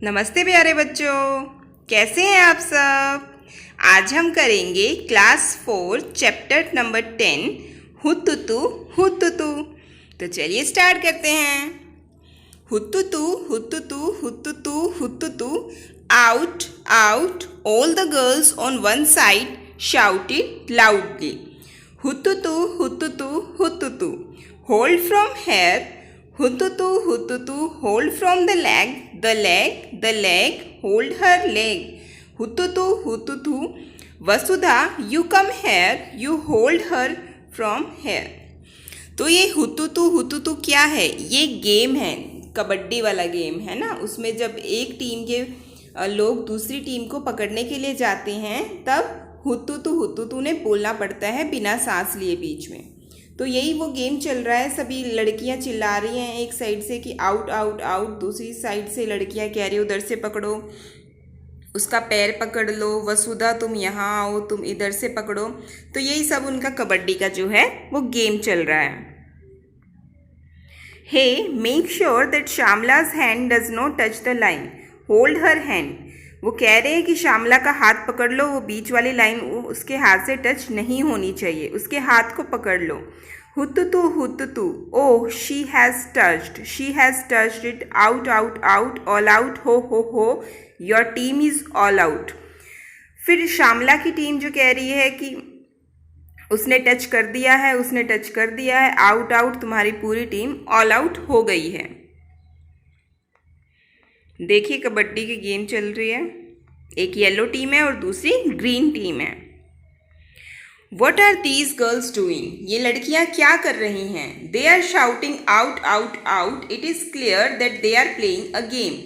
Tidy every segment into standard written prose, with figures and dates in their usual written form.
नमस्ते प्यारे बच्चों, कैसे हैं आप सब। आज हम करेंगे क्लास 4 चैप्टर नंबर 10 हुतुतु हुतुतु। तो चलिए स्टार्ट करते हैं। हुतुतु हुतुतु हुतुतु हुतुतु, out out, all the girls on one side shouted loudly. हुतुतु हुतुतु हुतुतु, hold from here. हुतुतु हुतुतु, hold from the leg, the leg, hold her leg. हुतुतु हुतुतु, Vasudha you come here, you hold her from here. तो ये हुतुतु हुतुतु क्या है? ये गेम है, कबड्डी वाला गेम है ना। उसमें जब एक टीम के लोग दूसरी टीम को पकड़ने के लिए जाते हैं तब हुतुतु हुतुतु ने बोलना पड़ता है बिना सांस लिए बीच में। तो यही वो गेम चल रहा है। सभी लड़कियां चिल्ला रही हैं एक साइड से कि आउट आउट आउट, दूसरी साइड से लड़कियां कह रही उधर से पकड़ो, उसका पैर पकड़ लो, वसुधा तुम यहाँ आओ, तुम इधर से पकड़ो। तो यही सब उनका कबड्डी का जो है वो गेम चल रहा है। Hey, make sure that Shyamala's hand does not touch the line, hold her hand. वो कह रहे हैं कि श्यामला का हाथ पकड़ लो, वो बीच वाली लाइन उसके हाथ से टच नहीं होनी चाहिए, उसके हाथ को पकड़ लो। हुतुतु हुतुतु, oh she has touched it, out out out, all out, हो, your team is all out. फिर श्यामला की टीम जो कह रही है कि उसने टच कर दिया है, आउट आउट, तुम्हारी पूरी टीम ऑल आउट हो गई है। देखिए कबड्डी की गेम चल रही है, एक येलो टीम है और दूसरी ग्रीन टीम है। What are these girls doing? ये लड़कियां क्या कर रही हैं? They are shouting out out out. It is clear that they are playing a game.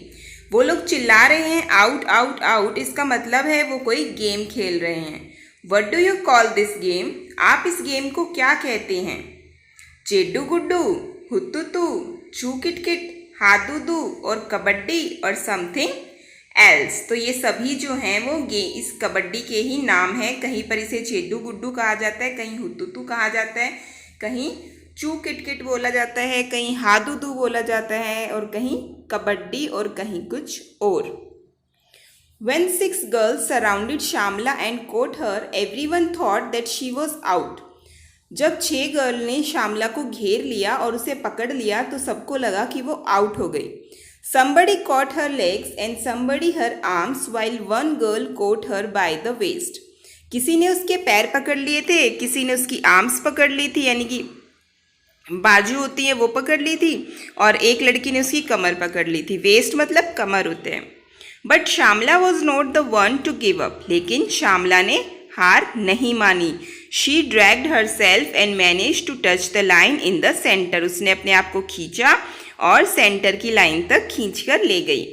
वो लोग चिल्ला रहे हैं आउट आउट आउट, इसका मतलब है वो कोई गेम खेल रहे हैं। What do you call this game? आप इस गेम को क्या कहते हैं? चेड्डू गुड्डू, हुतुतु, चू किटकिट, हादुदू और कबड्डी और समथिंग एल्स। तो ये सभी जो हैं वो इस कबड्डी के ही नाम हैं। कहीं पर इसे चेड्डू गुड्डू कहा जाता है, कहीं हुतुतु कहा जाता है, कहीं चू किटकिट बोला जाता है, कहीं हादुदू बोला जाता है और कहीं कबड्डी और कहीं कुछ और। When 6 girls surrounded Shamla and caught her, everyone thought that she was out. जब 6 गर्ल ने श्यामला को घेर लिया और उसे पकड़ लिया तो सबको लगा कि वो आउट हो गई। Somebody caught her legs and somebody her arms while one girl caught her by the waist. किसी ने उसके पैर पकड़ लिए थे, किसी ने उसकी आर्म्स पकड़ ली थी, यानी कि बाजू होती है वो पकड़ ली थी, और एक लड़की ने उसकी कमर पकड़ ली थी। वेस्ट मतलब कमर होते हैं। But Shyamala was not the one to give up, लेकिन श्यामला ने हार नहीं मानी। She dragged herself and manage to touch the line in the centre. उसने अपने आप को खींचा और सेंटर की लाइन तक खींचकर ले गई।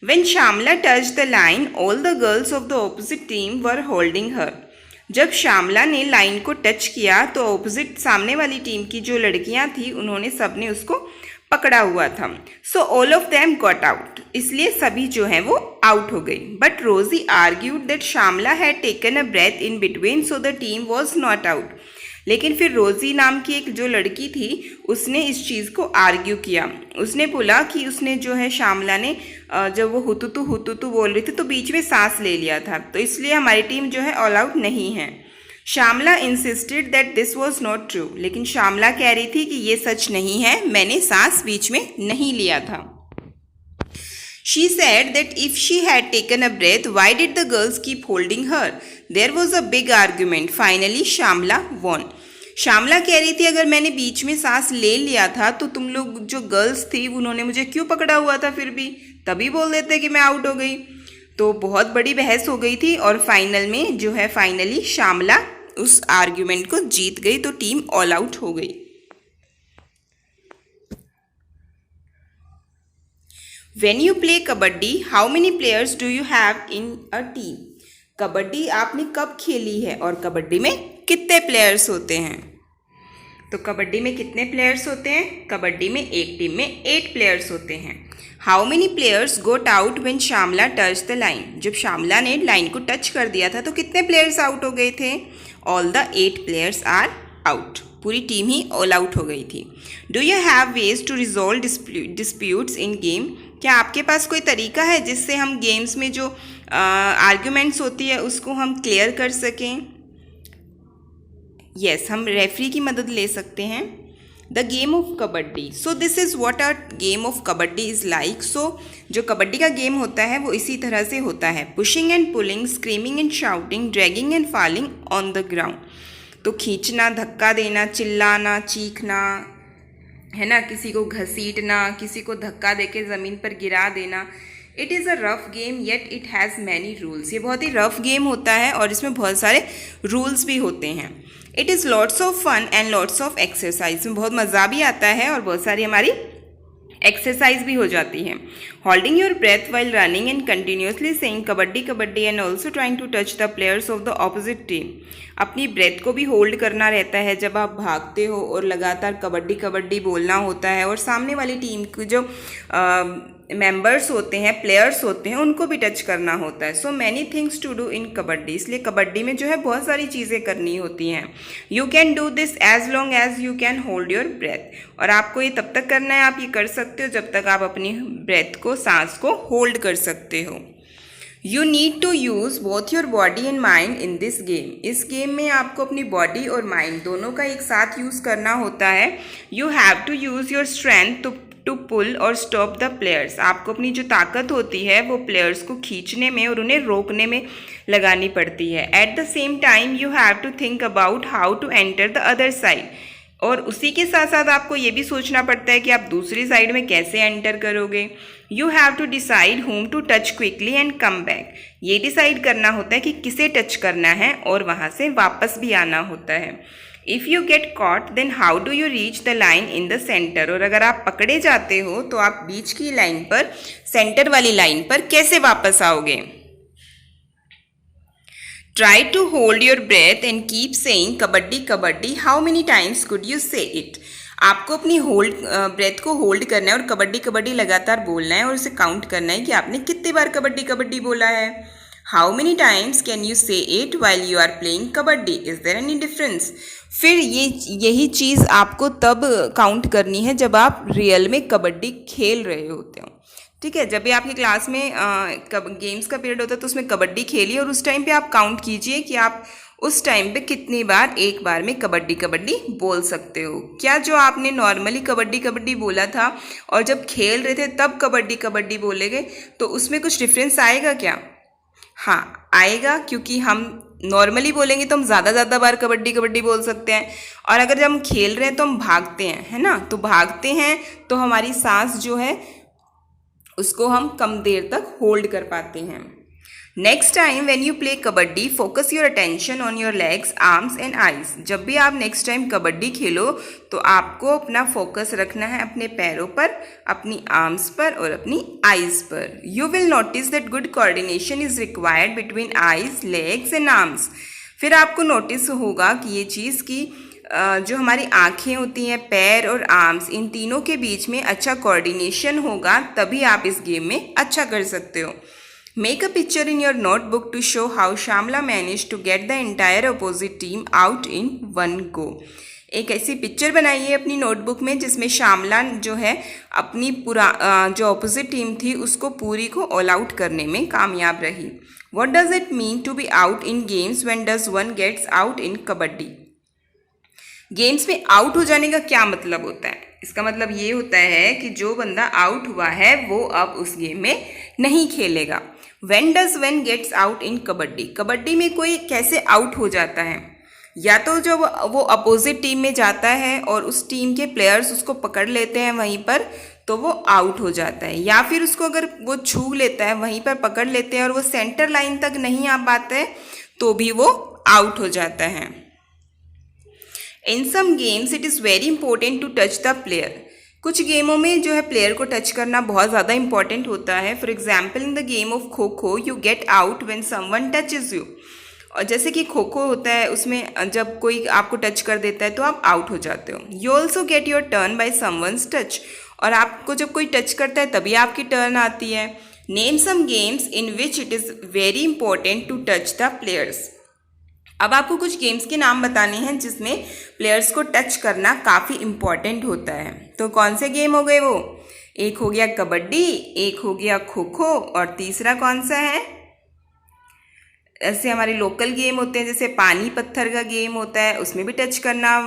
When Shyamala touch the line, all the girls of the opposite team were holding her. जब श्यामला ने लाइन को टच किया तो ऑपोजिट सामने वाली टीम की जो लड़कियां थी उन्होंने सबने उसको पकड़ा हुआ था। So all of them got out, इसलिए सभी जो हैं वो आउट हो गई। But Rosy argued that Shyamala had taken a breath in between, so the team was not out. लेकिन फिर रोजी नाम की एक जो लड़की थी उसने इस चीज़ को आर्ग्यू किया। उसने बोला कि उसने जो है श्यामला ने जब वो हुतुतु हुतुतु बोल रही थी तो बीच में सांस ले लिया था, तो इसलिए हमारी टीम जो है ऑल आउट नहीं है। Shyamala insisted that this was not true, लेकिन श्यामला कह रही थी कि ये सच नहीं है, मैंने सांस बीच में नहीं लिया था। She said that if she had taken a breath, why did the girls keep holding her? There was a big argument. Finally, Shamla won. Shyamala कह रही थी अगर मैंने बीच में सांस ले लिया था तो तुम लोग जो गर्ल्स थी उन्होंने मुझे क्यों पकड़ा हुआ था, फिर भी तभी बोल देते कि मैं आउट हो गई। तो बहुत बड़ी बहस हो गई थी और फाइनल में जो है फाइनली श्यामला उस आर्ग्यूमेंट को जीत गई, तो टीम ऑल आउट हो गई। When you play kabaddi, how many players do you have in a team? Kabaddi आपने कब खेली है और कबड्डी में कितने प्लेयर्स होते हैं? तो कबड्डी में कितने प्लेयर्स होते हैं? कबड्डी में एक टीम में 8 प्लेयर्स होते हैं। How many players got out when Shyamala touched the line? जब श्यामला ने लाइन को टच कर दिया था तो कितने प्लेयर्स आउट हो गए थे? All the 8 players are out. पूरी टीम ही ऑल आउट हो गई थी। Do you have ways to resolve disputes in game? क्या आपके पास कोई तरीका है जिससे हम गेम्स में जो आर्ग्यूमेंट्स होती है उसको हम क्लियर कर सकें? यस, हम रेफरी की मदद ले सकते हैं। The game of kabaddi, so this is what our game of kabaddi is like. So जो कबड्डी का गेम होता है वो इसी तरह से होता है, pushing and pulling, screaming and shouting, dragging and falling on the ground. तो खींचना, धक्का देना, चिल्लाना, चीखना, है ना, किसी को घसीटना, किसी को धक्का देके ज़मीन पर गिरा देना। It is a rough game yet it has many rules. ये बहुत ही रफ गेम होता है और इसमें बहुत सारे रूल्स भी होते हैं। It is lots of fun and lots of exercise. इसमें बहुत मज़ा भी आता है और बहुत सारी हमारी एक्सरसाइज भी हो जाती है। Holding your breath while running and continuously saying kabaddi kabaddi and also trying to touch the players of the opposite team. अपनी ब्रेथ को भी होल्ड करना रहता है जब आप भागते हो और लगातार कबड्डी कबड्डी बोलना होता है, और सामने वाली टीम की जो मेंबर्स होते हैं, प्लेयर्स होते हैं, उनको भी टच करना होता है। So many things to do in kabaddi. इसलिए कबड्डी में जो है बहुत सारी चीज़ें करनी होती हैं। You can do this as long as you can hold your breath. और आपको ये तब तक करना है, आप ये कर सकते हो जब तक आप अपनी ब्रेथ को, सांस को होल्ड कर सकते हो। You need to use both your body and mind in this game. इस गेम में आपको अपनी बॉडी और माइंड दोनों का एक साथ यूज़ करना होता है। You have to use your strength to pull or stop the players. आपको अपनी जो ताकत होती है वो प्लेयर्स को खींचने में और उन्हें रोकने में लगानी पड़ती है। At the same time you have to think about how to enter the other side. और उसी के साथ साथ आपको ये भी सोचना पड़ता है कि आप दूसरी साइड में कैसे एंटर करोगे। You have to decide whom to touch quickly and come back. ये डिसाइड करना होता है कि किसे टच करना है और वहाँ से वापस भी आना होता है। If you get caught then how do you reach the line in the centre. और अगर आप पकड़े जाते हो तो आप बीच की लाइन पर, सेंटर वाली लाइन पर कैसे वापस आओगे। Try to hold your breath and keep saying kabaddi kabaddi. How many times could you say it. आपको अपनी ब्रेथ को होल्ड करना है और कबड्डी कबड्डी लगातार बोलना है और उसे काउंट करना है कि आपने कितनी बार कबड्डी कबड्डी बोला है। How many times can you say it while you are playing kabaddi, is there any difference. फिर यही चीज़ आपको तब काउंट करनी है जब आप रियल में कबड्डी खेल रहे होते हो। ठीक है, जब भी आपकी क्लास में गेम्स का पीरियड होता है तो उसमें कबड्डी खेलिए और उस टाइम पे आप काउंट कीजिए कि आप उस टाइम पे कितनी बार एक बार में कबड्डी कबड्डी बोल सकते हो। क्या जो आपने नॉर्मली कबड्डी कबड्डी बोला था और जब खेल रहे थे तब कबड्डी कबड्डी बोलेंगे तो उसमें कुछ डिफरेंस आएगा क्या? हाँ आएगा, क्योंकि हम नॉर्मली बोलेंगे तो हम ज़्यादा बार कबड्डी कबड्डी बोल सकते हैं, और अगर जब हम खेल रहे हैं तो हम भागते हैं, है ना, तो भागते हैं तो हमारी सांस जो है उसको हम कम देर तक होल्ड कर पाते हैं। Next time when you play kabaddi focus your attention on your legs, arms and eyes. जब भी आप नेक्स्ट टाइम कबड्डी खेलो तो आपको अपना फोकस रखना है अपने पैरों पर, अपनी आर्म्स पर और अपनी आइज पर। You will notice that good coordination is required between eyes, legs and arms. फिर आपको नोटिस होगा कि ये चीज़ की जो हमारी आँखें होती हैं, पैर और आर्म्स, इन तीनों के बीच में अच्छा कोऑर्डिनेशन होगा, तभी आप इस गेम में अच्छा कर सकते हो। Make a picture in your notebook to show how Shamla managed to get the entire opposite team out in one go. एक ऐसी पिक्चर बनाइए अपनी नोटबुक में जिसमें श्यामला जो है अपनी जो अपोजिट टीम थी उसको पूरी को ऑल आउट करने में कामयाब रही। What does it mean to be out in games when does one gets out in kabaddi? Games में आउट हो जाने का क्या मतलब होता है? इसका मतलब ये होता है कि जो बंदा आउट हुआ है वो अब उस गेम में नहीं खेलेगा। When does one gets out in kabaddi? Kabaddi में कोई कैसे आउट हो जाता है? या तो जब वो अपोजिट टीम में जाता है और उस टीम के प्लेयर्स उसको पकड़ लेते हैं वहीं पर तो वो आउट हो जाता है, या फिर उसको अगर वो छू लेता है, वहीं पर पकड़ लेते हैं और वो सेंटर लाइन तक नहीं आ पाता है तो भी वो आउट हो जाता है। In some games it is very important to touch the player. कुछ गेमों में जो है प्लेयर को टच करना बहुत ज़्यादा इंपॉर्टेंट होता है। For example in the game of kho kho you get out when someone touches you. और जैसे कि खो खो होता है उसमें जब कोई आपको टच कर देता है तो आप आउट हो जाते हो। You also get your turn by someone's touch. और आपको जब कोई टच करता है तभी आपकी टर्न आती है। Name some games in which it is very important to touch the players. अब आपको कुछ गेम्स के नाम बताने हैं जिसमें प्लेयर्स को टच करना काफ़ी इम्पॉर्टेंट होता है। तो कौन से गेम हो गए वो? एक हो गया कबड्डी, एक हो गया खो खो, और तीसरा कौन सा है? ऐसे हमारे लोकल गेम होते हैं, जैसे पानी पत्थर का गेम होता है, उसमें भी टच करना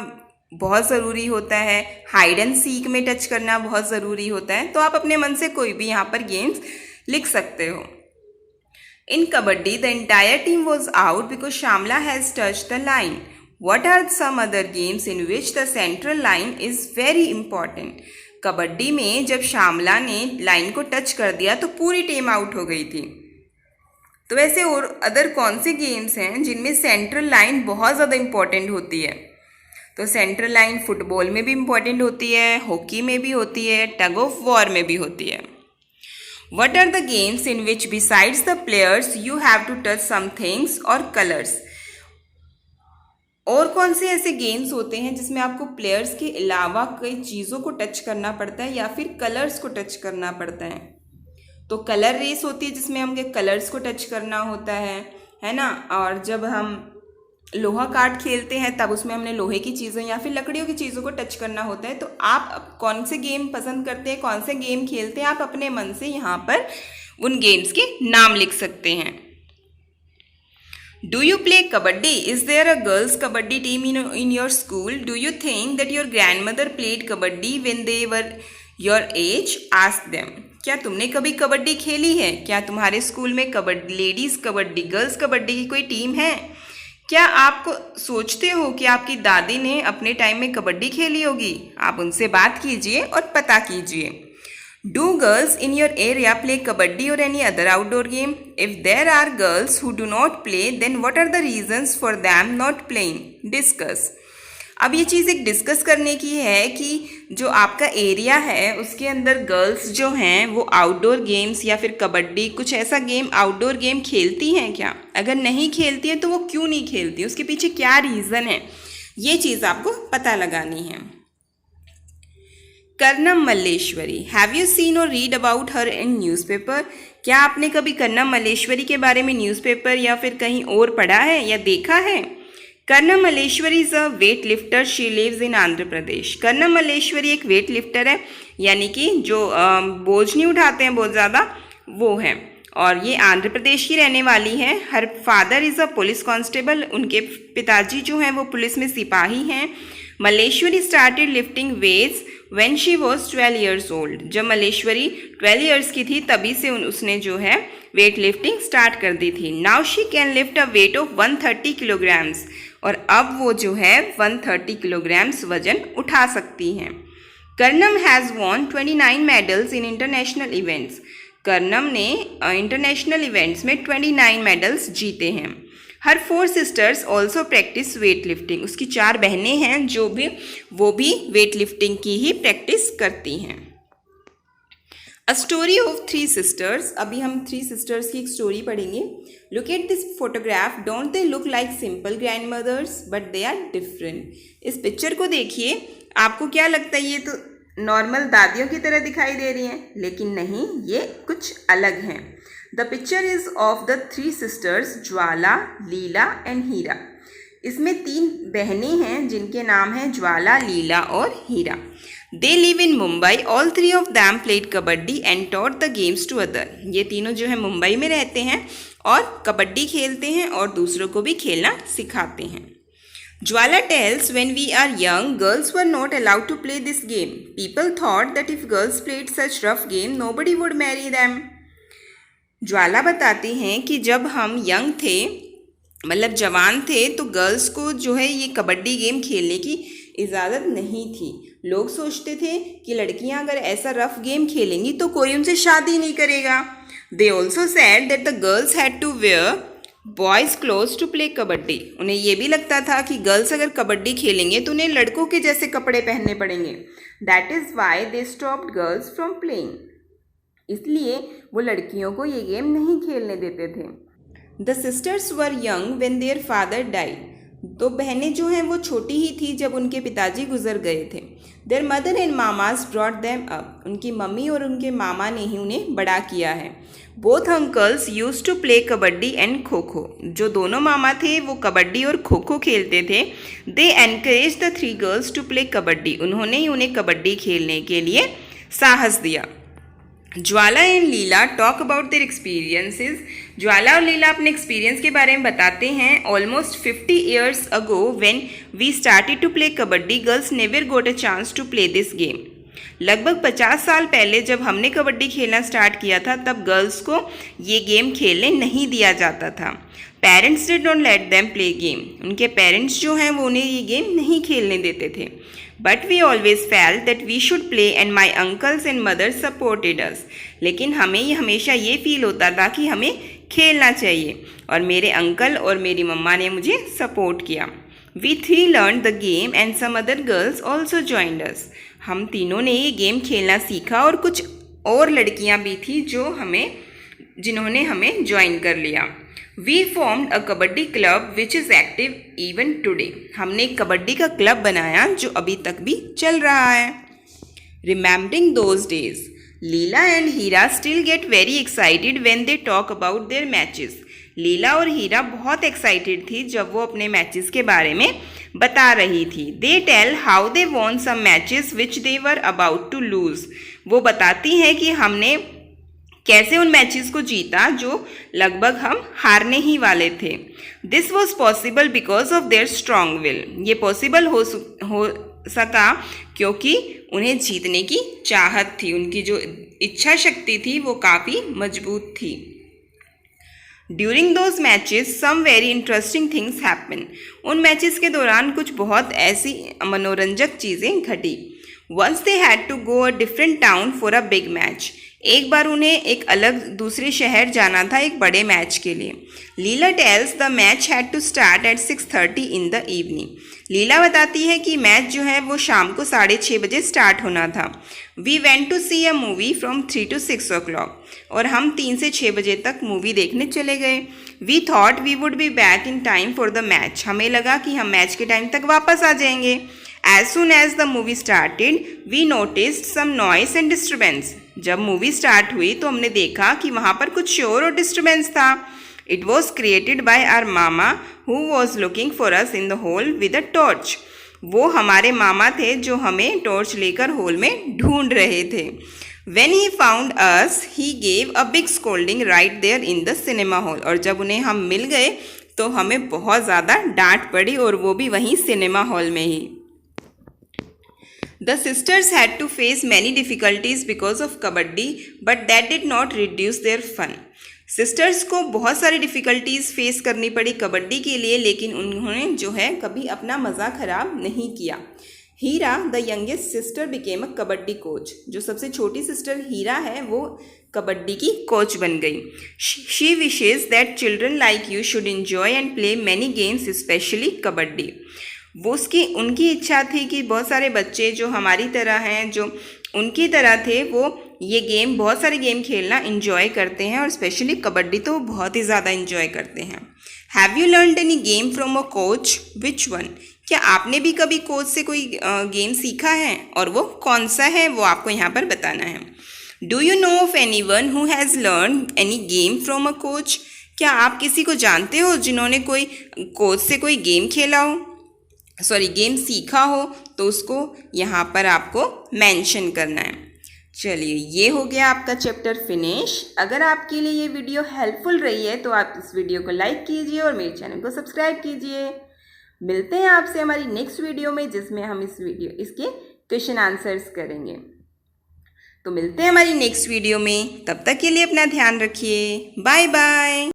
बहुत ज़रूरी होता है। हाइड एंड सीक में टच करना बहुत ज़रूरी होता है। तो आप अपने मन से कोई भी यहाँ पर गेम्स लिख सकते हो। In kabaddi the entire team was out because Shyamala has touch the line. What are some other games in which the central line is very important? Kabaddi में जब श्यामला ने लाइन को टच कर दिया तो पूरी टीम आउट हो गई थी। तो वैसे और अदर कौन से गेम्स हैं जिनमें सेंट्रल लाइन बहुत ज़्यादा इम्पॉर्टेंट होती है? तो सेंट्रल लाइन फुटबॉल में भी इम्पॉर्टेंट होती है, हॉकी में भी होती है, टग ऑफ वॉर में भी होती है। What are the games in which besides the players you have to touch some things or colors? और कौन से ऐसे गेम्स होते हैं जिसमें आपको प्लेयर्स के अलावा कई चीज़ों को टच करना पड़ता है या फिर कलर्स को टच करना पड़ता है? तो कलर रेस होती है जिसमें हमें कलर्स को टच करना होता है ना। और जब हम लोहा काट खेलते हैं तब उसमें हमने लोहे की चीज़ों या फिर लकड़ियों की चीज़ों को टच करना होता है। तो आप कौन से गेम पसंद करते हैं, कौन से गेम खेलते हैं, आप अपने मन से यहाँ पर उन गेम्स के नाम लिख सकते हैं। Do you play kabaddi? Is there a girls kabaddi team in your school? Do you think that your grandmother played kabaddi when they were your age? Ask them. क्या तुमने कभी कबड्डी खेली है? क्या तुम्हारे स्कूल में कबड्डी, लेडीज़ कबड्डी, गर्ल्स कबड्डी की कोई टीम है? क्या आप सोचते हो कि आपकी दादी ने अपने टाइम में कबड्डी खेली होगी? आप उनसे बात कीजिए और पता कीजिए। Do girls in your area play kabaddi or any other outdoor game? If there are girls who do not play, then what are the reasons for them not playing? Discuss. अब ये चीज़ एक डिस्कस करने की है कि जो आपका area है उसके अंदर गर्ल्स जो हैं वो आउटडोर गेम्स या फिर कबड्डी कुछ ऐसा गेम आउटडोर गेम खेलती हैं क्या? अगर नहीं खेलती है तो वो क्यों नहीं खेलती, उसके पीछे क्या रीज़न है, ये चीज़ आपको पता लगानी है। Karnam Malleswari, have you seen or read about her in newspaper? क्या आपने कभी कर्नम मल्लेश्वरी के बारे में न्यूज़पेपर या फिर कहीं और पढ़ा है या देखा है? Karnam Malleswari is a weight lifter, she lives in Andhra Pradesh. Karnam Malleswari एक वेट लिफ्टर है, यानी कि जो बोझ नहीं उठाते हैं बहुत ज़्यादा, वो है, और ये आंध्र प्रदेश की रहने वाली है। Her father is a police constable, उनके पिताजी जो हैं वो पुलिस में सिपाही हैं। Malleswari started lifting weights when she was 12 years old। जब मल्लेश्वरी 12 years की थी तभी से उसने जो है वेट लिफ्टिंग स्टार्ट कर दी थी। Now she can lift a weight of 130 kilograms, और अब वो जो है 130 kilograms वजन उठा सकती हैं। Karnam has won 29 medals in international events. Karnam ने इंटरनेशनल इवेंट्स में 29 मेडल्स जीते हैं। हर 4 sisters also practice weight lifting. उसकी 4 बहनें हैं जो भी वो भी वेट लिफ्टिंग की ही प्रैक्टिस करती हैं। A story of 3 sisters। अभी हम 3 sisters की एक स्टोरी पढ़ेंगे। Look at this photograph, don't they look like simple grandmothers but they are different. इस पिक्चर को देखिए, आपको क्या लगता है ये तो नॉर्मल दादियों की तरह दिखाई दे रही हैं, लेकिन नहीं, ये कुछ अलग हैं। The picture is of the 3 sisters Jwala, Leela and Heera. इसमें 3 बहनें हैं जिनके नाम हैं ज्वाला, लीला और Heera. They live in Mumbai, all 3 of them played kabaddi and taught the games to other. ये तीनों जो है मुंबई में रहते हैं और कबड्डी खेलते हैं और दूसरों को भी खेलना सिखाते हैं। ज्वाला tells, when we are young, girls were not allowed to play this game. People thought that if girls played such rough game, nobody would marry them. ज्वाला बताती हैं कि जब हम यंग थे, मतलब जवान थे, तो गर्ल्स को जो है ये कबड्डी गेम खेलने की इजाज़त नहीं थी। लोग सोचते थे कि लड़कियां अगर ऐसा रफ गेम खेलेंगी तो कोई उनसे शादी नहीं करेगा। They also said that the girls had to wear boys clothes to play kabaddi. उन्हें यह भी लगता था कि गर्ल्स अगर कबड्डी खेलेंगे तो उन्हें लड़कों के जैसे कपड़े पहनने पड़ेंगे। That is why they stopped girls from playing. इसलिए वो लड़कियों को ये गेम नहीं खेलने देते थे। The sisters were young when their father died. दो बहनें जो हैं वो छोटी ही थी जब उनके पिताजी गुजर गए थे। देयर मदर एंड मामाज ब्रॉट देम अप। उनकी मम्मी और उनके मामा ने ही उन्हें बड़ा किया है। Both uncles use to play kabaddi and kho kho. जो दोनों मामा थे वो कबड्डी और खो खो खेलते थे। They encourage the 3 girls to play kabaddi. उन्होंने ही उन्हें कबड्डी खेलने के लिए साहस दिया। Jwala and Leela talk about their experiences. Jwala और लीला अपने एक्सपीरियंस के बारे में बताते हैं। Almost 50 years ago when we started to play kabaddi, girls never got a chance to play this game. लगभग 50 साल पहले जब हमने कबड्डी खेलना स्टार्ट किया था, तब गर्ल्स को ये गेम खेलने नहीं दिया जाता था। Parents did not let them play game. उनके पेरेंट्स जो हैं वो उन्हें ये गेम नहीं खेलने देते थे। But we always felt that we should play and my uncles and mother supported us. लेकिन हमें हमेशा ये फील होता था कि हमें खेलना चाहिए, और मेरे अंकल और मेरी मम्मा ने मुझे सपोर्ट किया। We three learn the game and some other girls also joined us. हम तीनों ने ये गेम खेलना सीखा और कुछ और लड़कियां भी थी जिन्होंने हमें ज्वाइन कर लिया। We formed a kabaddi club which is active even today. हमने एक कबड्डी का क्लब बनाया जो अभी तक भी चल रहा है। Remembering those days, Leela and Heera still get very excited when they talk about their matches. Leela और हीरा बहुत एक्साइटेड थी जब वो अपने मैचेस के बारे में बता रही थी। They tell how they won some matches which they were about to lose. वो बताती हैं कि हमने कैसे उन मैचेस को जीता जो लगभग हम हारने ही वाले थे। This was possible because of their strong will. ये पॉसिबल हो सका क्योंकि उन्हें जीतने की चाहत थी। उनकी जो इच्छा शक्ति थी वो काफ़ी मजबूत थी। During those matches some very interesting things happen. उन मैचेस के दौरान कुछ बहुत ऐसी मनोरंजक चीज़ें घटी। Once they had to go a different town for a big match. एक बार उन्हें एक अलग दूसरे शहर जाना था एक बड़े मैच के लिए। Leela tells the match had to start at 6:30 in the evening. Leela बताती है कि मैच जो है वो शाम को 6:30 बजे स्टार्ट होना था। We went to see a movie from 3 to 6 o'clock। और हम 3 से 6 बजे तक मूवी देखने चले गए। We thought we would be back in time for the match. हमें लगा कि हम मैच के टाइम तक वापस आ जाएंगे। As soon as the movie started, we noticed some noise and disturbance। जब मूवी स्टार्ट हुई तो हमने देखा कि वहाँ पर कुछ शोर और डिस्टर्बेंस था। It was created by our mama who was looking for us in the hall with a torch। वो हमारे मामा थे जो हमें टॉर्च लेकर हॉल में ढूंढ रहे थे। When he found us, he gave a big scolding right there in the cinema hall। और जब उन्हें हम मिल गए तो हमें बहुत ज़्यादा डांट पड़ी, और वो भी वहीं सिनेमा हॉल में ही। The sisters had to face many difficulties because of kabaddi, but that did not reduce their fun। Sisters को बहुत सारी डिफ़िकल्टीज़ फेस करनी पड़ी कबड्डी के लिए, लेकिन उन्होंने जो है कभी अपना मज़ा ख़राब नहीं किया। Heera the youngest sister became a kabaddi coach. जो सबसे छोटी सिस्टर हीरा है वो कबड्डी की कोच बन गई। She wishes that children like you should enjoy and play many games specially kabaddi. वो उनकी इच्छा थी कि बहुत सारे बच्चे जो हमारी तरह हैं, जो उनकी तरह थे, वो ये बहुत सारे गेम खेलना इंजॉय करते हैं, और स्पेशली कबड्डी तो बहुत ही ज़्यादा इंजॉय करते हैं। Have you learned any game from a coach? Which one? क्या आपने भी कभी कोच से कोई गेम सीखा है, और वो कौन सा है वो आपको यहाँ पर बताना है। Do you know of any one who has learn any game from a coach? क्या आप किसी को जानते हो जिन्होंने कोई कोच से कोई गेम खेला हो, गेम सीखा हो? तो उसको यहाँ पर आपको मेंशन करना है। चलिए, ये हो गया आपका चैप्टर फिनिश। अगर आपके लिए ये वीडियो हेल्पफुल रही है तो आप इस वीडियो को लाइक कीजिए और मेरे चैनल को सब्सक्राइब कीजिए। मिलते हैं आपसे हमारी नेक्स्ट वीडियो में, जिसमें हम इसके क्वेश्चन आंसर्स करेंगे। तो मिलते हैं हमारी नेक्स्ट वीडियो में, तब तक के लिए अपना ध्यान रखिए। Bye bye.